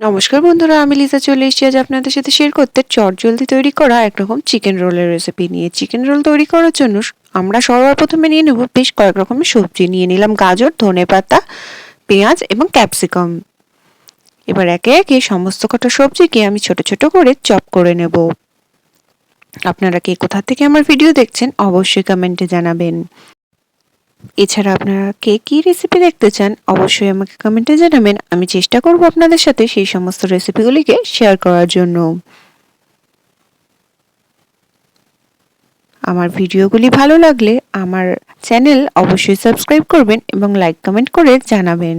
নমস্কার বন্ধুরা, আমি লিজা চলে এসেছি আজ আপনাদের সাথে শেয়ার করতে চটজলদি তৈরি করা একরকম চিকেন রোলের রেসিপি নিয়ে। চিকেন রোল তৈরি করার জন্য আমরা সবার প্রথমে নিয়ে নেব বেশ কয়েক রকমের সবজি। নিয়ে নিলাম গাজর, ধনেপাতা, পেঁয়াজ এবং ক্যাপসিকাম। এবার একে একে সমস্ত কটা সবজিকে আমি ছোট ছোট করে চপ করে নেব। আপনারা কে কোথা থেকে আমার ভিডিও দেখছেন অবশ্যই কমেন্টে জানাবেন। এছাড়া আপনারা কে কী রেসিপি দেখতে চান অবশ্যই আমাকে কমেন্টে জানাবেন। আমি চেষ্টা করব আপনাদের সাথে সেই সমস্ত রেসিপিগুলিকে শেয়ার করার জন্য। আমার ভিডিওগুলি ভালো লাগলে আমার চ্যানেল অবশ্যই সাবস্ক্রাইব করবেন এবং লাইক কমেন্ট করে জানাবেন।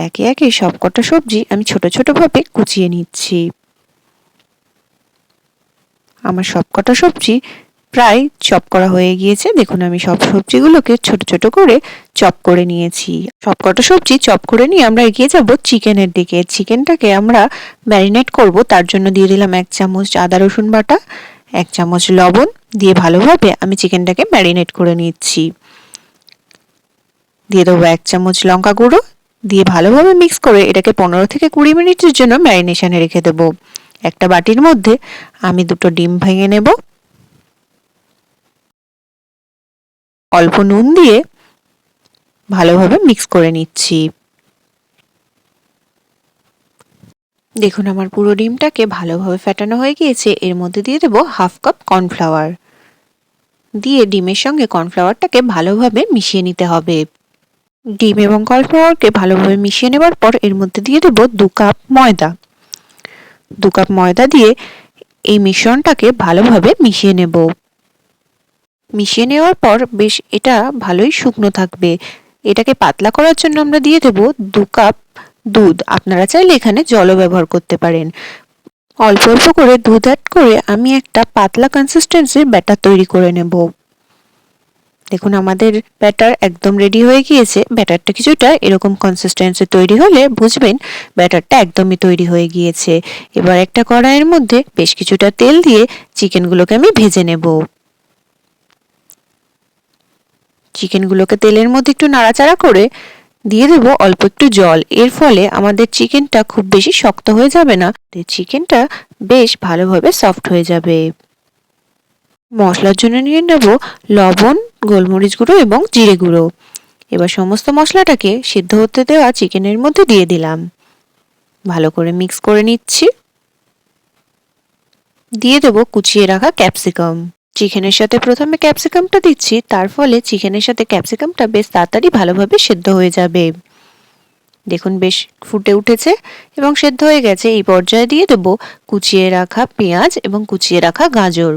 একে একে সবকটা সবজি আমি ছোট ছোট ভাবে কুচিয়ে নিচ্ছি। আমার সবকটা সবজি প্রায় চপ করা হয়ে গিয়েছে। দেখুন আমি সব সবজিগুলোকে ছোট ছোট করে চপ করে নিয়েছি। সবকটা সবজি চপ করে নিয়ে আমরা এগিয়ে যাব চিকেনের দিকে। চিকেনটাকে আমরা ম্যারিনেট করব, তার জন্য দিয়ে দিলাম 1 চামচ আদা রসুন বাটা, 1 চামচ লবণ দিয়ে ভালোভাবে আমি চিকেনটাকে ম্যারিনেট করে নিচ্ছি। দিয়ে দেবো 1 চামচ লঙ্কা গুঁড়ো, দিয়ে ভালোভাবে মিক্স করে এটাকে 15 থেকে 20 মিনিটের জন্য ম্যারিনেশনে রেখে দেবো। একটা বাটির মধ্যে আমি 2টো ডিম ভেঙে নেব। অল্প নুন দিয়ে ভালোভাবে মিক্স করে নিচ্ছি। দেখুন আমার পুরো ডিমটাকে ভালোভাবে ফেটানো হয়ে গিয়েছে। এর মধ্যে দিয়ে দেবো 1/2 কাপ কর্নফ্লাওয়ার, দিয়ে ডিমের সঙ্গে কর্নফ্লাওয়ারটাকে ভালোভাবে মিশিয়ে নিতে হবে। ডিম এবং কর্নফ্লাওয়ারকে ভালোভাবে মিশিয়ে নেবার পর এর মধ্যে দিয়ে দেবো 2 কাপ ময়দা। 2 কাপ ময়দা দিয়ে এই মিশ্রণটাকে ভালোভাবে মিশিয়ে নেব। মিশিয়ে নেওয়ার পর বেশ এটা ভালোই শুকনো থাকবে। এটাকে পাতলা করার জন্য আমরা দিয়ে দেব 2 কাপ দুধ। আপনারা চাইলে এখানে জলও ব্যবহার করতে পারেন। অল্প অল্প করে দুধ অ্যাড করে আমি একটা পাতলা কনসিস্টেন্সির ব্যাটার তৈরি করে নেব। দেখুন আমাদের ব্যাটার একদম রেডি হয়ে গিয়েছে। ব্যাটারটা কিছুটা এরকম কনসিস্টেন্সি তৈরি হলে বুঝবেন ব্যাটারটা একদমই তৈরি হয়ে গিয়েছে। এবার একটা কড়াইয়ের মধ্যে বেশ কিছুটা তেল দিয়ে চিকেনগুলোকে আমি ভেজে নেব। চিকেনগুলোকে তেলের মধ্যে একটু নাড়াচাড়া করে দিয়ে দেব অল্প একটু জল। এর ফলে আমাদের চিকেনটা খুব বেশি শক্ত হয়ে যাবে না, চিকেনটা বেশ ভালোভাবে সফট হয়ে যাবে। মশলার জন্য নিয়ে নেব লবণ, গোলমরিচ গুঁড়ো এবং জিরে গুঁড়ো। এবার সমস্ত মশলাটাকে সিদ্ধ হতে দেওয়া চিকেনের মধ্যে দিয়ে দিলাম। ভালো করে মিক্স করে নিচ্ছি। দিয়ে দেব কুচিয়ে রাখা ক্যাপসিকাম। চিকেনের সাথে প্রথমে ক্যাপসিকামটা দিচ্ছি, তার ফলে চিকেনের সাথে ক্যাপসিকামটা বেশ তাড়াতাড়ি ভালোভাবে সেদ্ধ হয়ে যাবে। দেখুন বেশ ফুটে উঠেছে এবং সেদ্ধ হয়ে গেছে। এই পর্যায়ে দিয়ে দেব কুচিয়ে রাখা পেঁয়াজ এবং কুচিয়ে রাখা গাজর।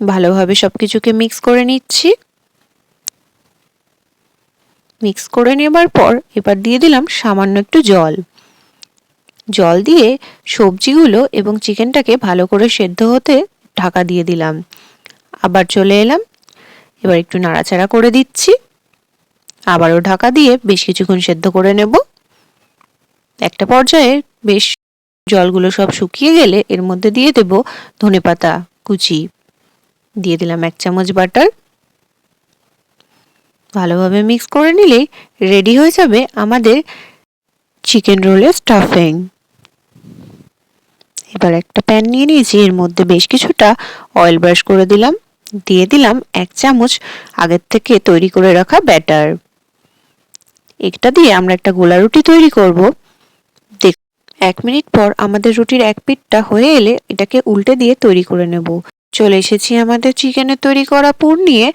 ভালোভাবে সবকিছুকে মিক্স করে নিচ্ছি। মিক্স করে নেবার পর এবার দিয়ে দিলাম সামান্য একটু জল। জল দিয়ে সবজিগুলো এবং চিকেনটাকে ভালো করে সেদ্ধ হতে ঢাকা দিয়ে দিলাম। আবার চলে এলাম, এবার একটু নাড়াচাড়া করে দিচ্ছি। আবারও ঢাকা দিয়ে বেশ কিছুক্ষণ সেদ্ধ করে নেব। একটা পর্যায়ে বেশ জলগুলো সব শুকিয়ে গেলে এর মধ্যে দিয়ে দেব ধনেপাতা কুচি। দিয়ে দিলাম 1 চামচ বাটার। ভালোভাবে মিক্স করে নিলেই রেডি হয়ে যাবে আমাদের চিকেন রোলের স্টাফিং। এবার একটা প্যান নিয়ে নিয়েছি, এর মধ্যে বেশ কিছুটা অয়েল ব্রাশ করে দিলাম। দিয়ে দিলাম 1 চামচ আগের থেকে তৈরি করে রাখা ব্যাটার। এটা দিয়ে আমরা একটা গোলা রুটি তৈরি করব। 1 মিনিট পর আমাদের রুটির এক পিঠটা হয়ে এলে এটাকে উল্টে দিয়ে তৈরি করে নেব। চলে এসেছি আমাদের চিকেনের তৈরি করা পুর নিয়ে।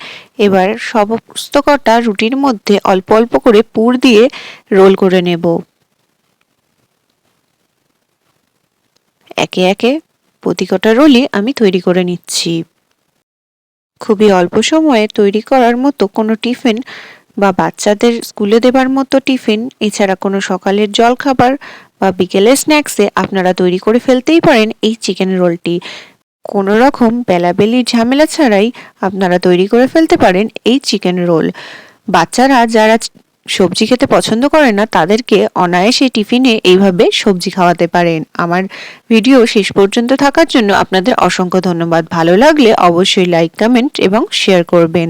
এবার সমস্ত কটা রুটির মধ্যে অল্প অল্প করে পুর দিয়ে রোল করে নেব। একে একে প্রতি কটা রোলই আমি তৈরি করে নিচ্ছি। খুবই অল্প সময়ে তৈরি করার মতো কোনো টিফিন বা বাচ্চাদের স্কুলে দেবার মতো টিফিন, এছাড়া কোনো সকালের জলখাবার বা বিকেলের স্ন্যাক্সে আপনারা তৈরি করে ফেলতেই পারেন এই চিকেন রোলটি। কোনো রকম বেলাবেলির ঝামেলা ছাড়াই আপনারা তৈরি করে ফেলতে পারেন এই চিকেন রোল। বাচ্চারা যারা সবজি খেতে পছন্দ করে না তাদেরকে অনায়াসে টিফিনে এইভাবে সবজি খাওয়াতে পারেন। আমার ভিডিও শেষ পর্যন্ত থাকার জন্য আপনাদের অসংখ্য ধন্যবাদ। ভালো লাগলে অবশ্যই লাইক, কমেন্ট এবং শেয়ার করবেন।